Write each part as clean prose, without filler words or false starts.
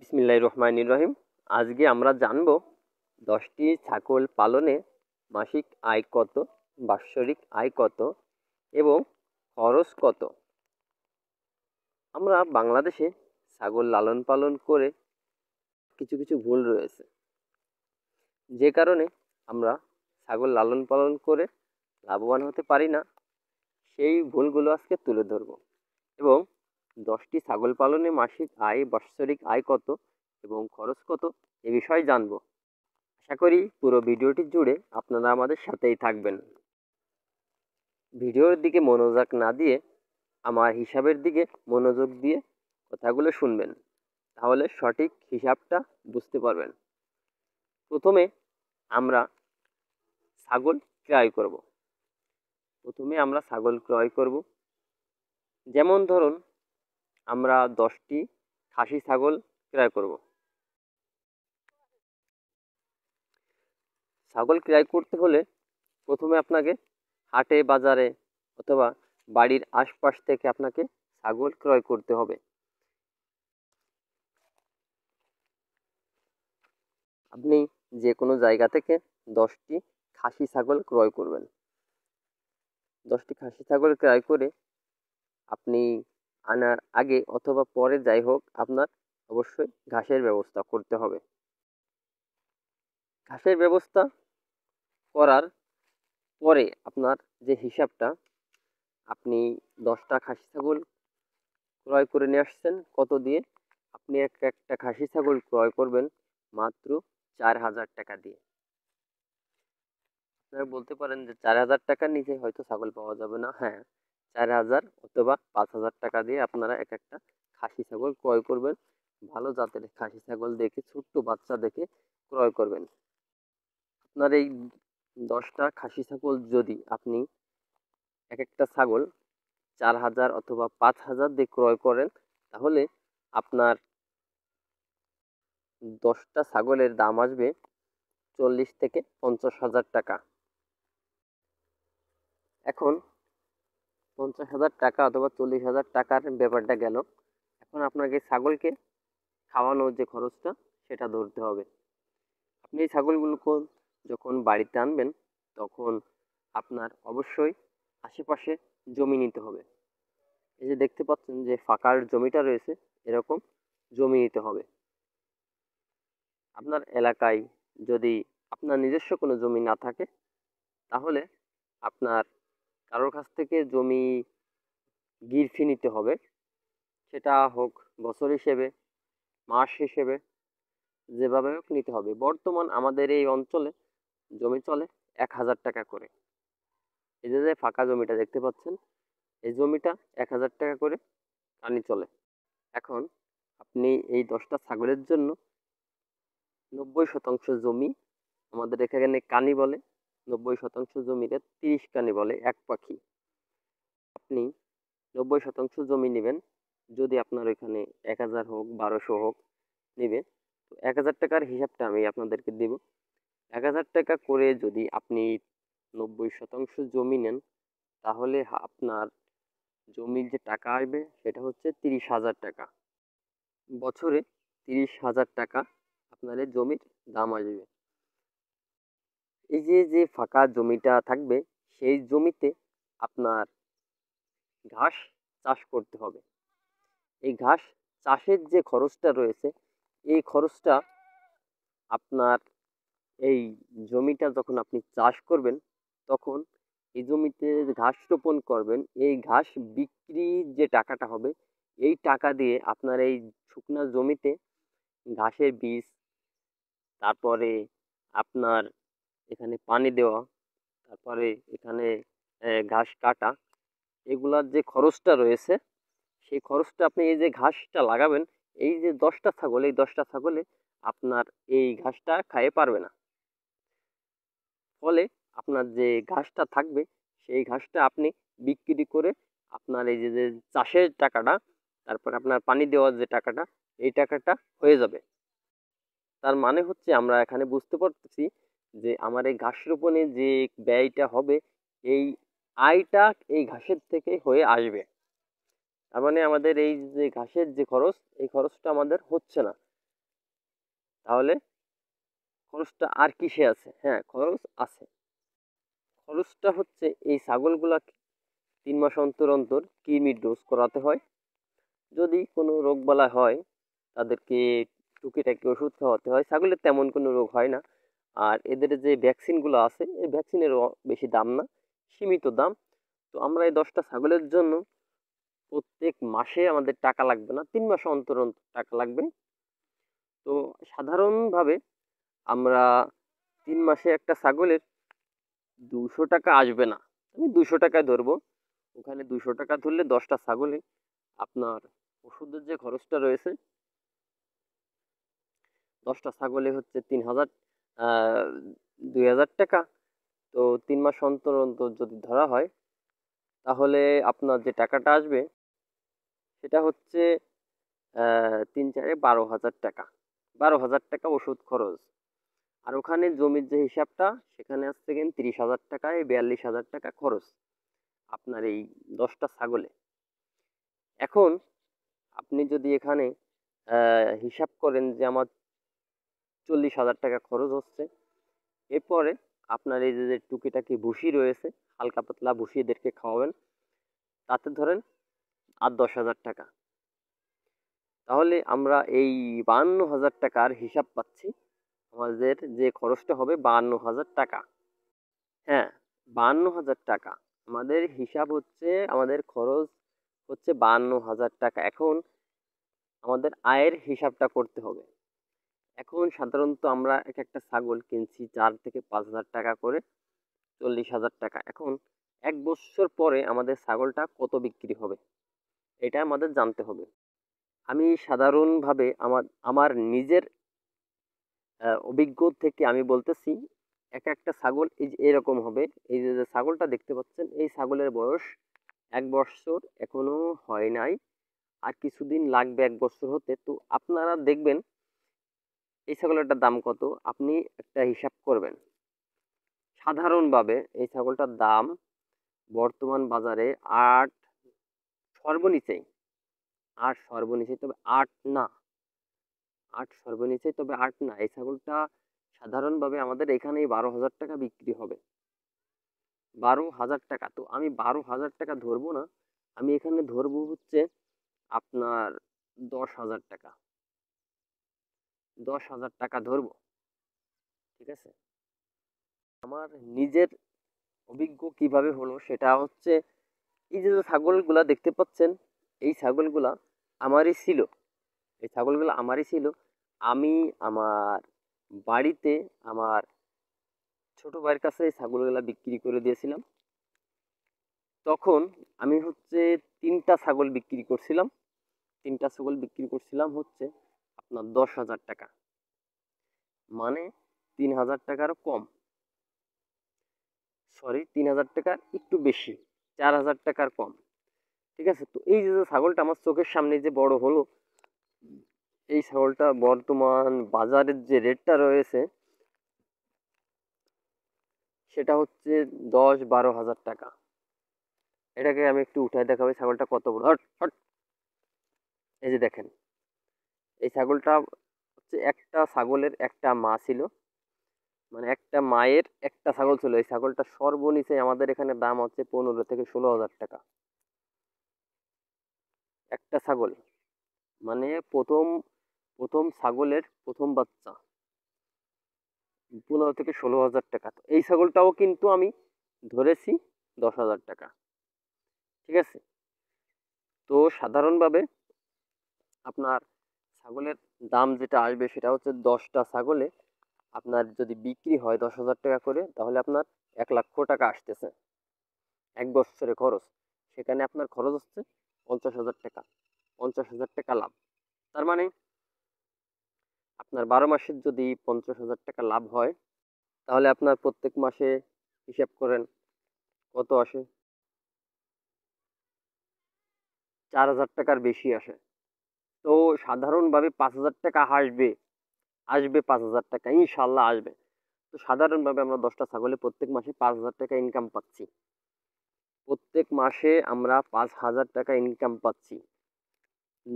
বিসমিল্লাহির রহমানির রহিম। আজকে আমরা জানব 10টি ছাগল পালনে মাসিক আয় কত, বাৎসরিক আয় কত এবং খরচ কত। আমরা বাংলাদেশে ছাগল লালন পালন করে কিছু কিছু ভুল রয়েছে, যে কারণে আমরা ছাগল লালন পালন করে লাভবান হতে পারি না। সেই ভুলগুলো আজকে তুলে ধরব এবং 10টি ছাগল পালনে মাসিক আয়, বাৎসরিক আয় কত এবং খরচ কত এ বিষয়ে জানব। আশা করি পুরো ভিডিওটি জুড়ে আপনারা আমাদের সাথেই থাকবেন। ভিডিওর দিকে মনোযোগ না দিয়ে আমার হিসাবের দিকে মনোযোগ দিয়ে কথাগুলো শুনবেন, তাহলে সঠিক হিসাবটা বুঝতে পারবেন। প্রথমে আমরা ছাগল ক্রয় করব। যেমন ধরুন, আমরা 10টি খাসি ছাগল ক্রয় করব। ছাগল ক্রয় করতে হলে প্রথমে আপনাকে হাটে বাজারে অথবা বাড়ির আশপাশ থেকে আপনাকে ছাগল ক্রয় করতে হবে। আপনি যে কোনো জায়গা থেকে 10টি খাসি ছাগল ক্রয় করবেন। 10টি খাসি ছাগল ক্রয় করে আপনি আনার আগে অথবা পরে যাই হোক, আপনার অবশ্যই ঘাসের ব্যবস্থা করতে হবে। ঘাসের ব্যবস্থা করার পরে আপনার যে হিসাবটা, আপনি 10টা খাসি ছাগল ক্রয় করে নিয়ে আসছেন কত দিয়ে, আপনি একটা খাসি ছাগল ক্রয় করবেন মাত্র 4,000 টাকা দিয়ে। আপনারা বলতে পারেন যে 4,000 টাকার নিচে হয়তো ছাগল পাওয়া যাবে না। হ্যাঁ, 4,000 অথবা 5,000 টাকা দিয়ে আপনারা একটা খাসি ছাগল ক্রয় করবেন। ভালো জাতের খাসি ছাগল দেখে, ছোট্ট বাচ্চা দেখে ক্রয় করবেন। আপনার এই 10টা খাসি ছাগল যদি আপনি একটা ছাগল 4,000 অথবা 5,000 দিয়ে ক্রয় করেন, তাহলে আপনার 10টা ছাগলের দাম আসবে 40 থেকে 50,000 টাকা। এখন 50,000 টাকা অথবা 40,000 টাকার ব্যাপারটা গেল। এখন আপনাকে ছাগলকে খাওয়ানোর যে খরচটা, সেটা ধরতে হবে। আপনি এই ছাগলগুলোকে যখন বাড়িতে আনবেন, তখন আপনার অবশ্যই আশেপাশে জমি নিতে হবে। এই যে দেখতে পাচ্ছেন যে ফাঁকার জমিটা রয়েছে, এরকম জমি নিতে হবে। আপনার এলাকায় যদি আপনার নিজস্ব কোনো জমি না থাকে, তাহলে আপনার কারোর কাছ থেকে জমি গিরফি নিতে হবে। সেটা হোক বছর হিসেবে, মাস হিসেবে, যেভাবে হোক নিতে হবে। বর্তমান আমাদের এই অঞ্চলে জমি চলে 1,000 টাকা করে। এই যে ফাঁকা জমিটা দেখতে পাচ্ছেন, এই জমিটা 1,000 টাকা করে কানি চলে। এখন আপনি এই 10টা ছাগলের জন্য 90% জমি, আমাদের এখানে কানি বলে, 90% জমিতে 30 কানি বলে, এক পাখি। আপনি 90% জমি নেবেন। যদি আপনার এখানে 1,000 হোক, 1,200 হোক নেবে, তো 1,000 টাকার হিসাবটা আমি আপনাদেরকে দেব। 1,000 টাকা করে যদি আপনি 90% জমি নেন, তাহলে আপনার জমির যে টাকা আসবে সেটা হচ্ছে 30,000 টাকা। বছরে 30,000 টাকা আপনার এই জমির দাম আসবে। এই যে ফাঁকা জমিটা থাকবে, সেই জমিতে আপনার ঘাস চাষ করতে হবে। এই ঘাস চাষের যে খরচটা রয়েছে, এই খরচটা আপনার এই জমিটা যখন আপনি চাষ করবেন, তখন এই জমিতে ঘাস রোপণ করবেন, এই ঘাস বিক্রির যে টাকাটা হবে, এই টাকা দিয়ে আপনার এই শুকনা জমিতে ঘাসের বীজ, তারপরে আপনার এখানে পানি দেওয়া, তারপরে এখানে ঘাস কাটা, এগুলার যে খরচটা রয়েছে, সেই খরচটা আপনি এই যে ঘাসটা লাগাবেন, এই যে 10টা ছাগল, এই 10টা ছাগলে আপনার এই ঘাসটা খাইয়ে পারবে না। ফলে আপনার যে ঘাসটা থাকবে, সেই ঘাসটা আপনি বিক্রি করে আপনার এই যে চাষের টাকাটা, তারপরে আপনার পানি দেওয়ার যে টাকাটা, এই টাকাটা হয়ে যাবে। তার মানে হচ্ছে আমরা এখানে বুঝতে পারতেছি যে আমার এই ঘাস রোপণে যে ব্যয়টা হবে, এই আয়টা এই ঘাসের থেকে হয়ে আসবে। তার মানে আমাদের এই যে ঘাসের যে খরচ, এই খরচটা আমাদের হচ্ছে না। তাহলে খরচটা আর কিসে আছে? হ্যাঁ, খরচ আছে। খরচটা হচ্ছে এই ছাগলগুলাকে ৩ মাস অন্তর অন্তর কৃমির ডোজ করাতে হয়। যদি কোনো রোগবালাই হয় তাদেরকে টুকিটাকি ওষুধ খাওয়াতে হয়। ছাগলের তেমন কোনো রোগ হয় না। আর এদের যে ভ্যাকসিনগুলো আছে এই ভ্যাকসিনেরও বেশি দাম না, সীমিত দাম। তো আমরা এই ১০টা ছাগলের জন্য প্রত্যেক মাসে আমাদের টাকা লাগবে না, ৩ মাস অন্তর অন্তর টাকা লাগবে। তো সাধারণভাবে আমরা ৩ মাসে একটা ছাগলের ২০০ টাকা আসবে না, আমি ২০০ টাকায় ধরবো। ওখানে ২০০ টাকা ধরলে ১০টা ছাগলে আপনার ওষুধের যে খরচটা রয়েছে, ১০টা ছাগলে হচ্ছে ৩,০০০ ২,০০০ টাকা। তো ৩ মাস অন্তর অন্তর যদি ধরা হয় তাহলে আপনার যে টাকাটা আসবে সেটা হচ্ছে ৩ চারে ১২,০০০ টাকা। ১২,০০০ টাকা ওষুধ খরচ। আর ওখানে জমির যে হিসাবটা সেখানে আসছে গেন ৩০,০০০ টাকায় ৪২,০০০ টাকা খরচ আপনার এই ১০টা ছাগলে। এখন আপনি যদি এখানে হিসাব করেন যে আমার ৪০,০০০ টাকা খরচ হচ্ছে, এরপরে আপনার এই যে টুকিটাকি ভুসি রয়েছে, হালকা পাতলা ভুসি এদেরকে খাওয়াবেন, তাতে ধরেন আর ১০,০০০ টাকা। তাহলে আমরা এই ৫২,০০০ টাকার হিসাব পাচ্ছি। আমাদের যে খরচটা হবে ৫২,০০০ টাকা। হ্যাঁ, ৫২,০০০ টাকা। আমাদের হিসাব হচ্ছে, আমাদের খরচ হচ্ছে ৫২,০০০ টাকা। এখন আমাদের আয়ের হিসাবটা করতে হবে। এখন সাধারণত আমরা একটা ছাগল কিনছি ৪ থেকে ৫,০০০ টাকা করে, ৪০,০০০ টাকা। এখন ১ বৎসর পরে আমাদের ছাগলটা কত বিক্রি হবে এটা আমাদের জানতে হবে। আমি সাধারণভাবে আমার আমার নিজের অভিজ্ঞ থেকে আমি বলতেছি, একটা ছাগল এই যে এরকম হবে। এই যে ছাগলটা দেখতে পাচ্ছেন এই ছাগলের বয়স ১ বৎসর এখনো হয় নাই। আর কিছুদিন লাগবে ১ বৎসর হতে। তো আপনারা দেখবেন এই ছাগলটার দাম কত, আপনি একটা হিসাব করবেন। সাধারণভাবে এই ছাগলটার দাম বর্তমান বাজারে ৮, সর্বনিচে ৮, সর্বনিচে, তবে ৮ না, ৮ সর্বনিচে, তবে ৮ না। এই ছাগলটা সাধারণভাবে আমাদের এখানেই ১২,০০০ টাকা বিক্রি হবে। ১২,০০০ টাকা। তো আমি ১২,০০০ টাকা ধরবো না, আমি এখানে ধরবো হচ্ছে আপনার ১০,০০০ টাকা। ১০,০০০ টাকা ধরবো, ঠিক আছে? আমার নিজের অভিজ্ঞ কিভাবে হলো সেটা হচ্ছে, এই যে ছাগলগুলা দেখতে পাচ্ছেন এই ছাগলগুলা আমারই ছিল। এই ছাগলগুলো আমারই ছিল। আমি আমার বাড়িতে আমার ছোট ভাইয়ের কাছে এই ছাগলগুলা বিক্রি করে দিয়েছিলাম। তখন আমি হচ্ছে ৩টা ছাগল বিক্রি করছিলাম। ৩টা ছাগল বিক্রি করছিলাম হচ্ছে আপনার ১০,০০০ টাকা, মানে ৩,০০০ টাকারও কম, সরি ৩,০০০ টাকার একটু বেশি, ৪,০০০ টাকার কম, ঠিক আছে? তো এই যে ছাগলটা আমার চোখের সামনে যে বড় হলো, এই ছাগলটা বর্তমান বাজারের যে রেটটা রয়েছে সেটা হচ্ছে ১০-১২,০০০ টাকা। এটাকে আমি একটু উঠায় দেখাবো ছাগলটা কত বড়। হট হট, এই যে দেখেন, এই ছাগলটা হচ্ছে একটা ছাগলের একটা মা ছিল, মানে একটা মায়ের একটা ছাগল ছিল। এই ছাগলটা সর্বনিচে আমাদের এখানে দাম হচ্ছে ১৫ থেকে ১৬,০০০ টাকা একটা ছাগল, মানে প্রথম প্রথম ছাগলের প্রথম বাচ্চা ১৫ থেকে ১৬,০০০ টাকা। তো এই ছাগলটাও কিন্তু আমি ধরেছি ১০,০০০ টাকা, ঠিক আছে? তো সাধারণভাবে আপনার ছাগলের দাম যেটা আসবে সেটা হচ্ছে ১০টা ছাগলে আপনার যদি বিক্রি হয় ১০,০০০ টাকা করে, তাহলে আপনার ১,০০,০০০ টাকা আসতেছে ১ বৎসরে খরচ। সেখানে আপনার খরচ হচ্ছে ৫০,০০০ টাকা, ৫০,০০০ টাকা লাভ। তার মানে আপনার ১২ মাসের যদি ৫০,০০০ টাকা লাভ হয়, তাহলে আপনার প্রত্যেক মাসে হিসাব করেন কত আসে, ৪,০০০ টাকার বেশি আসে। তো সাধারণভাবে ৫,০০০ টাকা আসবে, আসবে ৫,০০০ টাকা, ইনশাল্লাহ আসবে। তো সাধারণভাবে আমরা ১০টা ছাগলে প্রত্যেক মাসে ৫,০০০ টাকা ইনকাম পাচ্ছি। প্রত্যেক মাসে আমরা ৫,০০০ টাকা ইনকাম পাচ্ছি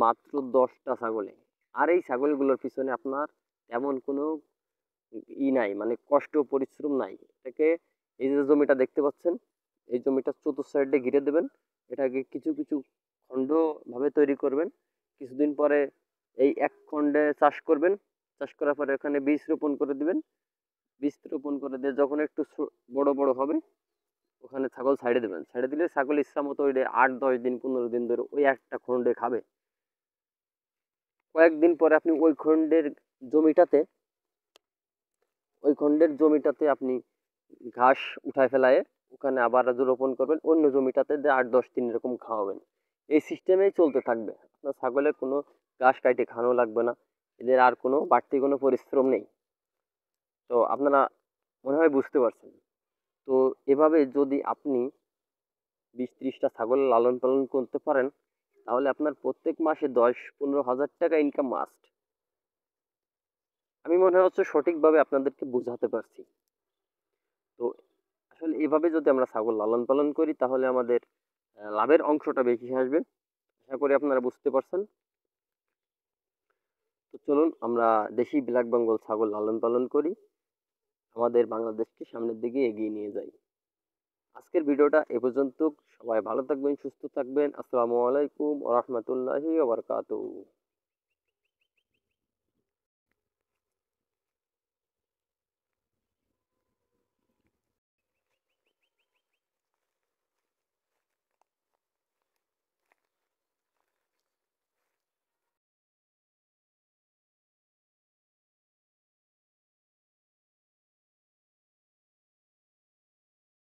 মাত্র ১০টা ছাগলে। আর এই ছাগলগুলোর পিছনে আপনার তেমন কোনো নাই, মানে কষ্ট পরিশ্রম নাই। এটাকে, এই যে জমিটা দেখতে পাচ্ছেন, এই জমিটা চতুর্থ ঘিরে দেবেন। এটাকে কিছু কিছু খণ্ড ভাবে তৈরি করবেন। কিছুদিন পরে এই এক খণ্ডে চাষ করবেন। চাষ করার পরে ওখানে বীজ রোপণ করে দিবেন। বীজ রোপণ করে দিয়ে যখন একটু বড় বড় হবে, ওখানে ছাগল ছাইড়ে দেবেন। ছাইড়ে দিলে ছাগল ইচ্ছা মতো ওই 8-10 দিন 15 দিন ধরে ওই একটা খণ্ডে খাবে। কয়েকদিন পরে আপনি জমিটাতে ওই খণ্ডের জমিটাতে আপনি ঘাস উঠায় ফেলায় ওখানে আবার রোপণ করবেন। অন্য জমিটাতে দিয়ে 8-10 দিন এরকম খাওয়াবেন। এই সিস্টেমেই চলতে থাকবে। আপনার ছাগলের কোনো ঘাস কাটে খাওয়ানো লাগবে না। এদের আর কোনো বাড়তি কোনো পরিশ্রম নেই। তো আপনারা মনে হয় বুঝতে পারছেন। তো এভাবে যদি আপনি 20-30টা ছাগল লালন পালন করতে পারেন, তাহলে আপনার প্রত্যেক মাসে 10-15 হাজার টাকা ইনকাম মাস্ট। আমি মনে হচ্ছে সঠিকভাবে আপনাদেরকে বোঝাতে পারছি। তো আসলে এভাবে যদি আমরা ছাগল লালন পালন করি, তাহলে আমাদের লাভের অংশটা বেশি আসবে। আশা করি আপনারা বুঝতে পারছেন। তো চলুন আমরা দেশি ব্ল্যাক বেঙ্গল ছাগল লালন পালন করি, আমাদের বাংলাদেশকে সামনের দিকে এগিয়ে নিয়ে যাই। আজকের ভিডিওটা এ পর্যন্ত। সবাই ভালো থাকবেন, সুস্থ থাকবেন। আসসালামু আলাইকুম ওয়া রাহমাতুল্লাহি ওয়া বারাকাতুহু।